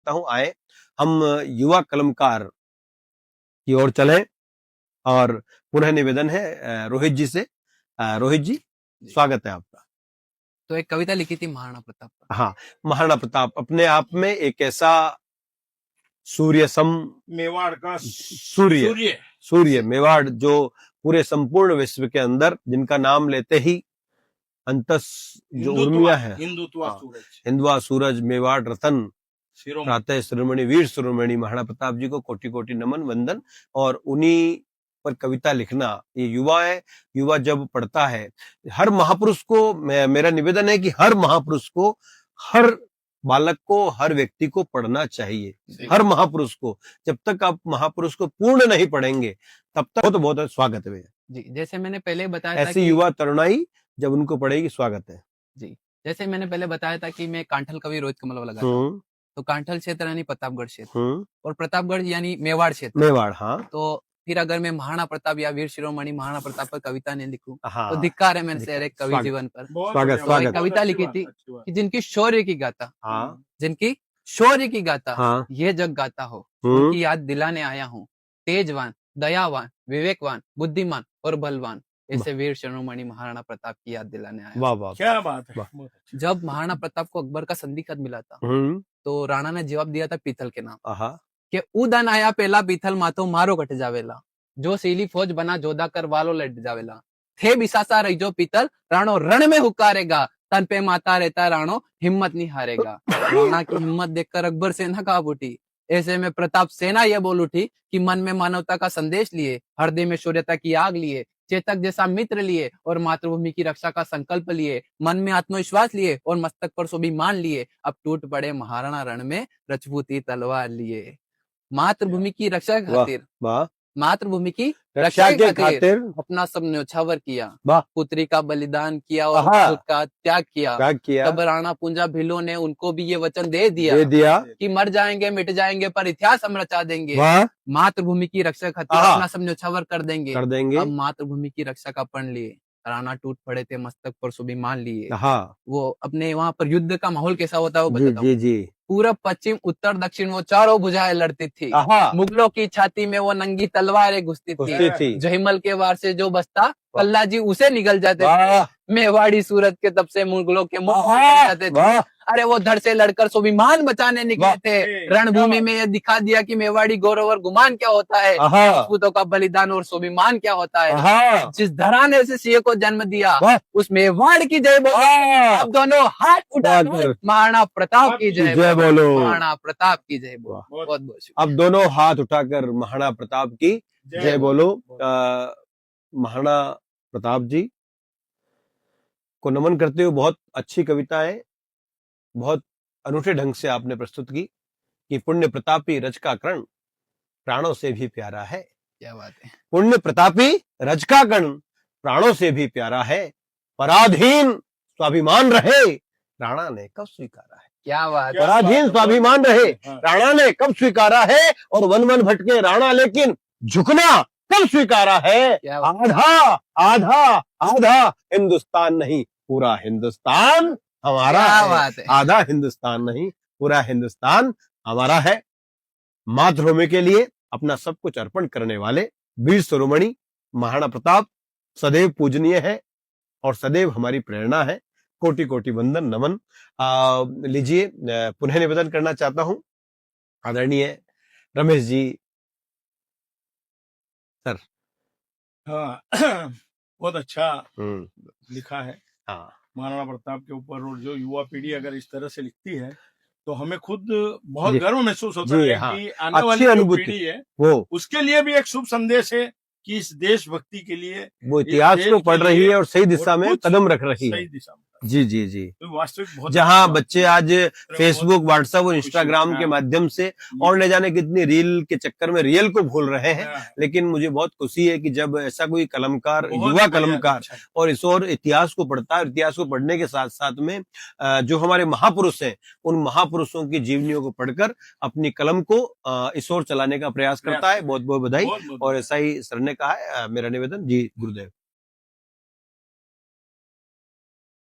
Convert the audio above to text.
चाहता हूं, आए हम युवा कलमकार की ओर चलें। और पुनः निवेदन है रोहित जी से। रोहित जी, स्वागत है आपका। तो एक कविता लिखी थी महाराणा प्रताप पर। हाँ, महाराणा प्रताप अपने आप में एक ऐसा सूर्य सम, मेवाड़ का सूर्य मेवाड़, जो पूरे संपूर्ण विश्व के अंदर जिनका नाम लेते ही अंतस जो उर्मिया है, हिंदुआ सूरज, मेवाड़ रतन, प्रातः शिरोमणि, वीर शिरोमणि महाराणा प्रताप जी को कोटि कोटि नमन वंदन। और उन्हीं पर कविता लिखना, ये युवा है, युवा जब पढ़ता है, हर महापुरुष को मेरा निवेदन है कि हर महापुरुष को, हर बालक को, हर व्यक्ति को पढ़ना चाहिए, हर महापुरुष को। जब तक आप महापुरुष को पूर्ण नहीं पढ़ेंगे तब तक बहुत बहुत स्वागत है जी। जैसे मैंने पहले बताया था ऐसी युवा तरुणाई जब उनको पढ़ेगी, स्वागत है जी। जैसे मैंने पहले बताया था कि मैं कांठल कवि रोहित कमल वाला गाता हूं। तो कांठल क्षेत्र यानी प्रतापगढ़ क्षेत्र, और प्रतापगढ़ यानी मेवाड़ क्षेत्र, मेवाड़। हाँ, तो फिर अगर मैं महाराणा प्रताप या वीर शिरोमणि महाराणा प्रताप पर कविता नहीं लिखूं, हाँ, तो धिक्कार है मेरे से एक कवि जीवन पर। स्वागत। कविता लिखी थी कि जिनकी शौर्य की गाथा, जिनकी शौर्य की गाथा ये जग गाता हो, उनकी याद दिलाने आया हूँ। तेजवान, दयावान, विवेकवान, बुद्धिमान और बलवान, ऐसे वीर शिरोमणि महाराणा प्रताप की याद दिलाने आया। वाह वाह, क्या बात है। जब महाराणा प्रताप को अकबर का संधि खत मिला था, तो राणा ने जवाब दिया था पीतल के नाम कि उदन आया पहला पीतल माथो मारो कट जावेला, जो सीली फौज बना जोधा कर वालो लट जावेला, थे बिसासा रही जो पीतल राणो रण में हुकारेगा, तन पे माता रहता राणो हिम्मत नहीं हारेगा। राणा की हिम्मत देखकर अकबर सेना कांप उठी। ऐसे में प्रताप सेना यह बोल उठी कि मन में मानवता का संदेश लिए, हृदय में शौर्यता की आग लिए, चेतक जैसा मित्र लिए और मातृभूमि की रक्षा का संकल्प लिए, मन में आत्मविश्वास लिए और मस्तक पर स्वाभिमान लिए, अब टूट पड़े महाराणा रण में रजपूती तलवार लिए। मातृभूमि की रक्षा खातिर, मातृभूमि की रक्षा के खातिर अपना सब न्योछावर किया, पुत्री का बलिदान किया और खुद का त्याग किया। तब राणा पूंजा भिलो ने उनको भी ये वचन दे दिया कि मर जाएंगे मिट जाएंगे पर इतिहास हम रचा देंगे, मातृभूमि की रक्षा खातिर अपना सब न्योछावर कर देंगे। अब मातृभूमि की रक्षा का प्रण लिए, राणा टूट पड़े थे मस्तक पर स्वाभिमान लिए। वो अपने वहां पर युद्ध का माहौल कैसा होता है वो बताता हूं। पूरब पश्चिम उत्तर दक्षिण वो चारों भुजाएं लड़ती थी, मुगलों की छाती में वो नंगी तलवारें घुसती थी, जहिमल के वार से जो बचता कल्ला जी उसे निगल जाते थे, मेवाड़ी सूरत के तब से मुगलों के मुख जाते थे। अरे वो धड़ से लड़कर स्वाभिमान बचाने निकले थे, रणभूमि में ये दिखा दिया कि मेवाड़ी गौरव और गुमान क्या होता है, राजपूतों का बलिदान और स्वाभिमान क्या होता है। जिस धरा ने उसे सिंह को जन्म दिया उस मेवाड़ की जय बोलो, अब दोनों हाथ उठा महाराणा प्रताप की जय बोलो, महाराणा प्रताप की जय बोलो। बहुत बहुत अब दोनों हाथ उठाकर महाराणा प्रताप की जय बोलो। महाराणा प्रताप जी को नमन करते हुए बहुत अच्छी कविता है, बहुत अनूठे ढंग से आपने प्रस्तुत की कि पुण्य प्रतापी रज का कर्ण प्राणों से भी प्यारा है। क्या बात है। पुण्य प्रतापी रज का कर्ण प्राणों से भी प्यारा है, पराधीन स्वाभिमान रहे राणा ने कब स्वीकारा है। क्या बात, पराधीन स्वाभिमान रहे राणा ने कब स्वीकारा है, और वन वन भटके राणा लेकिन झुकना कब स्वीकारा है। आधा आधा आधा हिंदुस्तान नहीं पूरा हिंदुस्तान हमारा है। आधा हिंदुस्तान नहीं पूरा हिंदुस्तान हमारा है। मातृभूमि के लिए अपना सब कुछ अर्पण करने वाले वीर शिरोमणि महाराणा प्रताप सदैव पूजनीय है और सदैव हमारी प्रेरणा है। कोटि कोटि वंदन नमन। लीजिए, पुनः निवेदन करना चाहता हूं आदरणीय रमेश जी सर। हाँ, बहुत अच्छा लिखा है महाराणा प्रताप के ऊपर, और जो युवा पीढ़ी अगर इस तरह से लिखती है तो हमें खुद बहुत गर्व महसूस होता है कि आने वाली जो पीढ़ी है वो उसके लिए भी एक शुभ संदेश है कि इस देशभक्ति के लिए वो इतिहास को पढ़ रही है और सही दिशा में कदम रख रही है। सही दिशा में जी जी जी। तो वास्तविक जहां बच्चे आज फेसबुक, व्हाट्सएप और इंस्टाग्राम के माध्यम से और न जाने कितनी रील के चक्कर में रियल को भूल रहे हैं, लेकिन मुझे बहुत खुशी है कि जब ऐसा कोई कलमकार, युवा कलमकार और इस और इतिहास को पढ़ता है, इतिहास को पढ़ने के साथ साथ में जो हमारे महापुरुष हैं उन महापुरुषों की जीवनियों को पढ़कर अपनी कलम को इस ओर चलाने का प्रयास करता है। बहुत बहुत बधाई। और ऐसा ही सर ने कहा है, मेरा निवेदन। जी गुरुदेव।